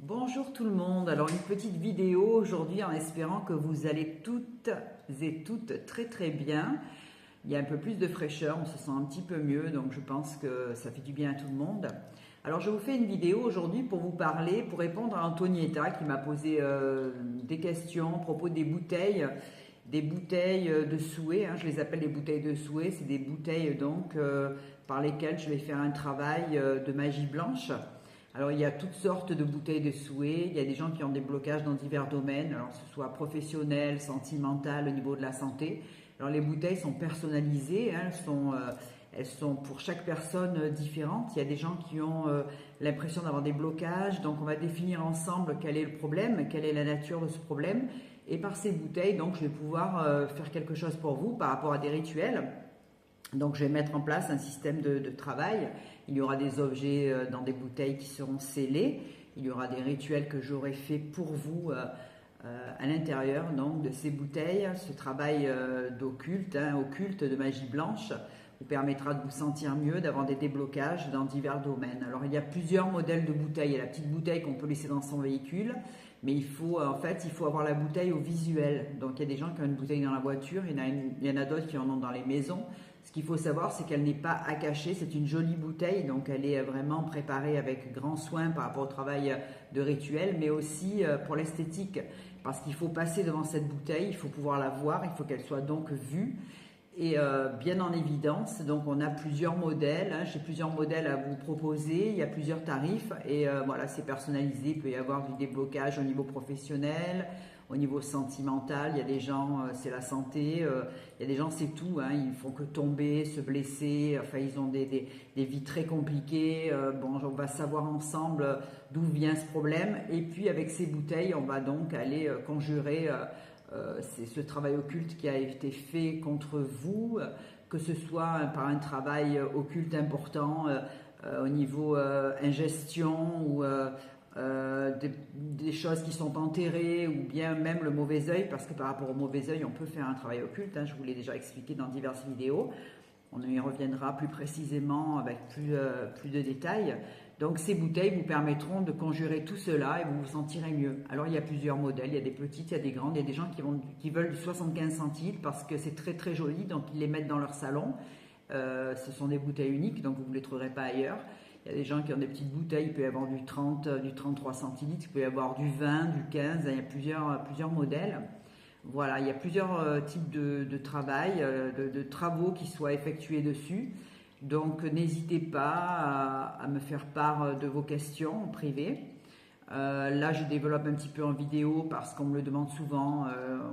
Bonjour tout le monde, alors une petite vidéo aujourd'hui en espérant que vous allez toutes et toutes très bien. Il y a un peu plus de fraîcheur, on se sent un petit peu mieux, donc je pense que ça fait du bien à tout le monde. Alors je vous fais une vidéo aujourd'hui pour vous parler, pour répondre à Antonietta qui m'a posé des questions à propos des bouteilles de souhait, je les appelle les bouteilles de souhait, c'est des bouteilles donc par lesquelles je vais faire un travail de magie blanche. Alors il y a toutes sortes de bouteilles de souhait, il y a des gens qui ont des blocages dans divers domaines, alors que ce soit professionnel, sentimental, au niveau de la santé. Alors les bouteilles sont personnalisées, elles sont pour chaque personne différente. Il y a des gens qui ont l'impression d'avoir des blocages, donc on va définir ensemble quel est le problème, quelle est la nature de ce problème. Et par ces bouteilles, donc je vais pouvoir faire quelque chose pour vous par rapport à des rituels. Donc je vais mettre en place un système de travail. Il y aura des objets dans des bouteilles qui seront scellés. Il y aura des rituels que j'aurai fait pour vous à l'intérieur donc de ces bouteilles. Ce travail d'occulte, occulte de magie blanche, vous permettra de vous sentir mieux, d'avoir des déblocages dans divers domaines. Alors il y a plusieurs modèles de bouteilles. Il y a la petite bouteille qu'on peut laisser dans son véhicule, mais il faut avoir la bouteille au visuel. Donc il y a des gens qui ont une bouteille dans la voiture, il y en a d'autres qui en ont dans les maisons. Ce qu'il faut savoir, c'est qu'elle n'est pas à cacher, c'est une jolie bouteille, donc elle est vraiment préparée avec grand soin par rapport au travail de rituel, mais aussi pour l'esthétique, parce qu'il faut passer devant cette bouteille, il faut pouvoir la voir, il faut qu'elle soit donc vue et bien en évidence. Donc on a plusieurs modèles, j'ai plusieurs modèles à vous proposer, il y a plusieurs tarifs et voilà, c'est personnalisé. Il peut y avoir du déblocage au niveau professionnel, au niveau sentimental. Il y a des gens c'est la santé, il y a des gens c'est tout, ils font que tomber, se blesser, enfin ils ont des vies très compliquées. Bon, on va savoir ensemble d'où vient ce problème, et puis avec ces bouteilles on va donc aller conjurer c'est ce travail occulte qui a été fait contre vous, que ce soit par un travail occulte important au niveau ingestion ou des choses qui sont enterrées, ou bien même le mauvais œil, parce que par rapport au mauvais œil on peut faire un travail occulte, je vous l'ai déjà expliqué dans diverses vidéos. On y reviendra plus précisément avec plus de détails. Donc ces bouteilles vous permettront de conjurer tout cela et vous vous sentirez mieux. Alors il y a plusieurs modèles, il y a des petites, il y a des grandes, il y a des gens qui veulent du 75 centilitres parce que c'est très joli, donc ils les mettent dans leur salon. Ce sont des bouteilles uniques, donc vous ne les trouverez pas ailleurs. Il y a des gens qui ont des petites bouteilles, il peut y avoir du 30, du 33 centilitres, il peut y avoir du 20, du 15, il y a plusieurs modèles. Voilà, il y a plusieurs types de travail, de travaux qui soient effectués dessus. Donc n'hésitez pas à me faire part de vos questions en privé. Là, je développe un petit peu en vidéo parce qu'on me le demande souvent.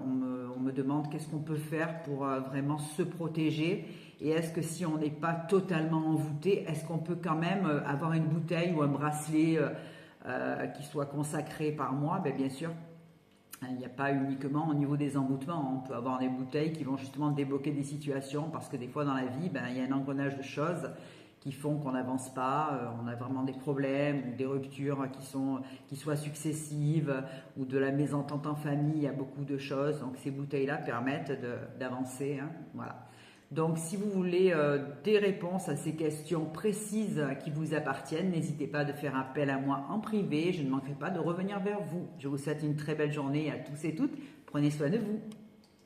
On me demande qu'est-ce qu'on peut faire pour vraiment se protéger. Et est-ce que si on n'est pas totalement envoûté, est-ce qu'on peut quand même avoir une bouteille ou un bracelet qui soit consacré par moi? Bien sûr. Il n'y a pas uniquement au niveau des embouttements, on peut avoir des bouteilles qui vont justement débloquer des situations, parce que des fois dans la vie, il y a un engrenage de choses qui font qu'on n'avance pas, on a vraiment des problèmes ou des ruptures qui soient successives, ou de la mésentente en famille, il y a beaucoup de choses, donc ces bouteilles-là permettent d'avancer, voilà. Donc si vous voulez des réponses à ces questions précises qui vous appartiennent, n'hésitez pas à faire appel à moi en privé, je ne manquerai pas de revenir vers vous. Je vous souhaite une très belle journée à tous et toutes, prenez soin de vous.